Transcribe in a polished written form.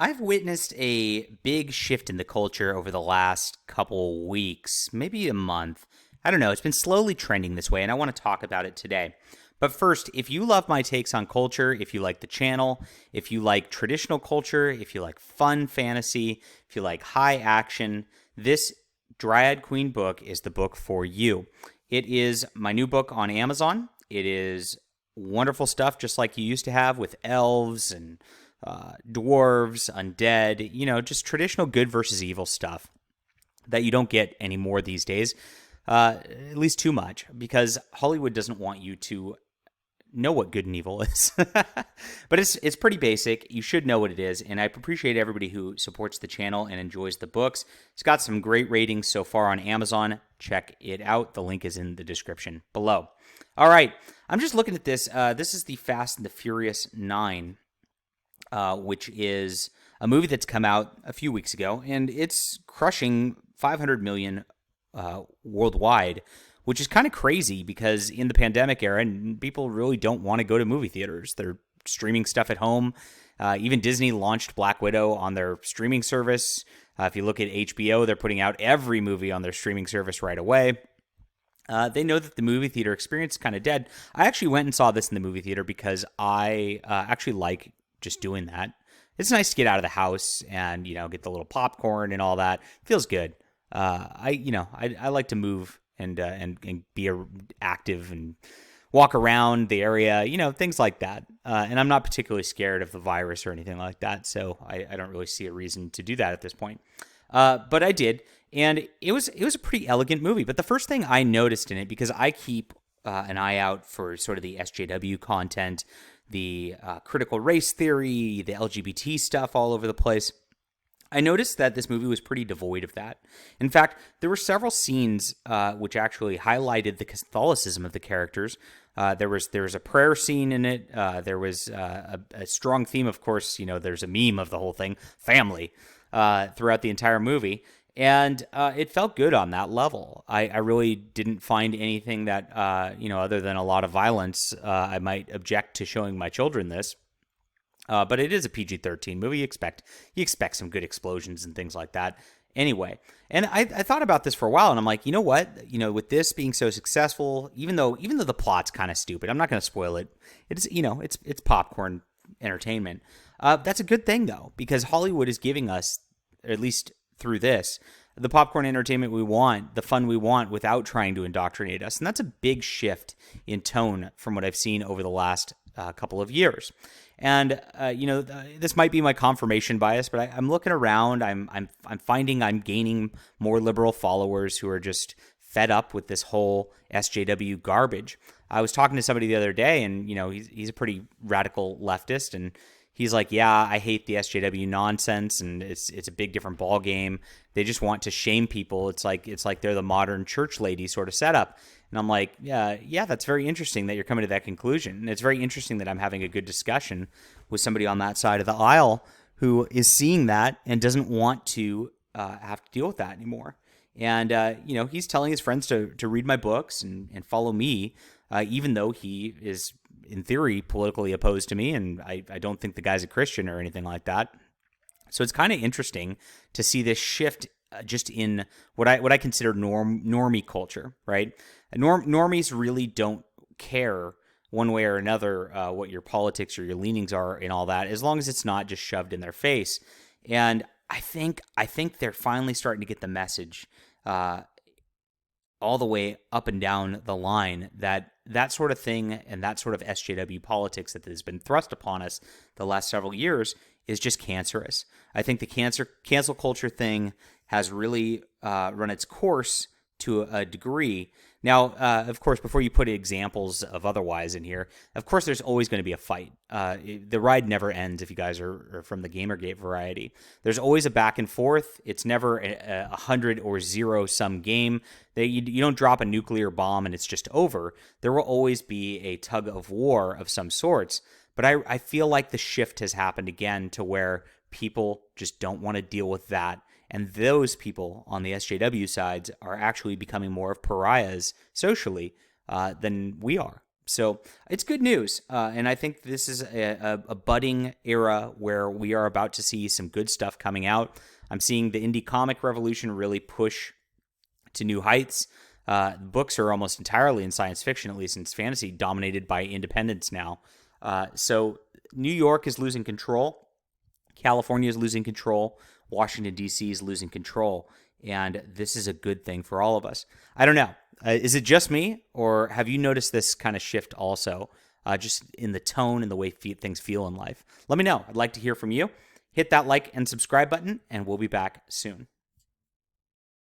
I've witnessed a big shift in the culture over the last couple weeks, maybe a month. I don't know. It's been slowly trending this way, and I want to talk about it today. But first, if you love my takes on culture, if you like the channel, if you like traditional culture, if you like fun fantasy, if you like high action, this Dryad Queen book is the book for you. It is my new book on Amazon. It is wonderful stuff, just like you used to have with elves and dwarves, undead, just traditional good versus evil stuff that you don't get anymore these days, at least too much, because Hollywood doesn't want you to know what good and evil is. But it's pretty basic. You should know what it is, and I appreciate everybody who supports the channel and enjoys the books. It's got some great ratings so far on Amazon. Check it out. The link is in the description below. All right, I'm just looking at this. This is the Fast and the Furious 9, which is a movie that's come out a few weeks ago, and it's crushing 500 million worldwide, which is kind of crazy because in the pandemic era, people really don't want to go to movie theaters. They're streaming stuff at home. Even Disney launched Black Widow on their streaming service. If you look at HBO, they're putting out every movie on their streaming service right away. They know that the movie theater experience is kind of dead. I actually went and saw this in the movie theater because I actually like just doing that. It's nice to get out of the house and, get the little popcorn and all that. Feels good. I like to move and be active and walk around the area, things like that. And I'm not particularly scared of the virus or anything like that, so I don't really see a reason to do that at this point. But I did, and it was a pretty elegant movie. But the first thing I noticed in it, because I keep an eye out for sort of the SJW content, the critical race theory, the LGBT stuff all over the place, I noticed that this movie was pretty devoid of that. In fact, there were several scenes which actually highlighted the Catholicism of the characters. There was a prayer scene in it. There was a strong theme, of course. There's a meme of the whole thing, family, throughout the entire movie. And it felt good on that level. I really didn't find anything that, other than a lot of violence, I might object to showing my children this. But it is a PG-13 movie. You expect some good explosions and things like that. Anyway, and I thought about this for a while, and I'm like, you know what? With this being so successful, even though the plot's kind of stupid, I'm not going to spoil it. It's popcorn entertainment. That's a good thing though, because Hollywood is giving us, at least through this, the popcorn entertainment we want, the fun we want, without trying to indoctrinate us, and that's a big shift in tone from what I've seen over the last couple of years. And this might be my confirmation bias, but I'm looking around. I'm finding I'm gaining more liberal followers who are just fed up with this whole SJW garbage. I was talking to somebody the other day, and he's a pretty radical leftist, and he's like, "Yeah, I hate the SJW nonsense, and it's a big different ball game. They just want to shame people. It's like they're the modern church lady sort of setup." And I'm like, yeah, that's very interesting that you're coming to that conclusion. And it's very interesting that I'm having a good discussion with somebody on that side of the aisle who is seeing that and doesn't want to have to deal with that anymore. And, he's telling his friends to read my books and follow me, even though he is, in theory, politically opposed to me. And I don't think the guy's a Christian or anything like that. So it's kind of interesting to see this shift just in what I consider normie culture, right? Normies really don't care one way or another what your politics or your leanings are and all that, as long as it's not just shoved in their face. And I think they're finally starting to get the message all the way up and down the line that sort of thing and that sort of SJW politics that has been thrust upon us the last several years is just cancerous. I think the cancel culture thing has really run its course to a degree. Now, of course, before you put examples of otherwise in here, of course, there's always going to be a fight. The ride never ends if you guys are from the Gamergate variety. There's always a back and forth. It's never a 100 or 0-sum game. You don't drop a nuclear bomb and it's just over. There will always be a tug of war of some sorts. But I feel like the shift has happened again to where people just don't want to deal with that. And those people on the SJW sides are actually becoming more of pariahs socially than we are. So it's good news. And I think this is a budding era where we are about to see some good stuff coming out. I'm seeing the indie comic revolution really push to new heights. Books are almost entirely in science fiction, at least in fantasy, dominated by independents now. So New York is losing control. California is losing control. Washington, D.C. is losing control. And this is a good thing for all of us. I don't know. Is it just me, or have you noticed this kind of shift also, just in the tone and the way things feel in life? Let me know. I'd like to hear from you. Hit that like and subscribe button, and we'll be back soon.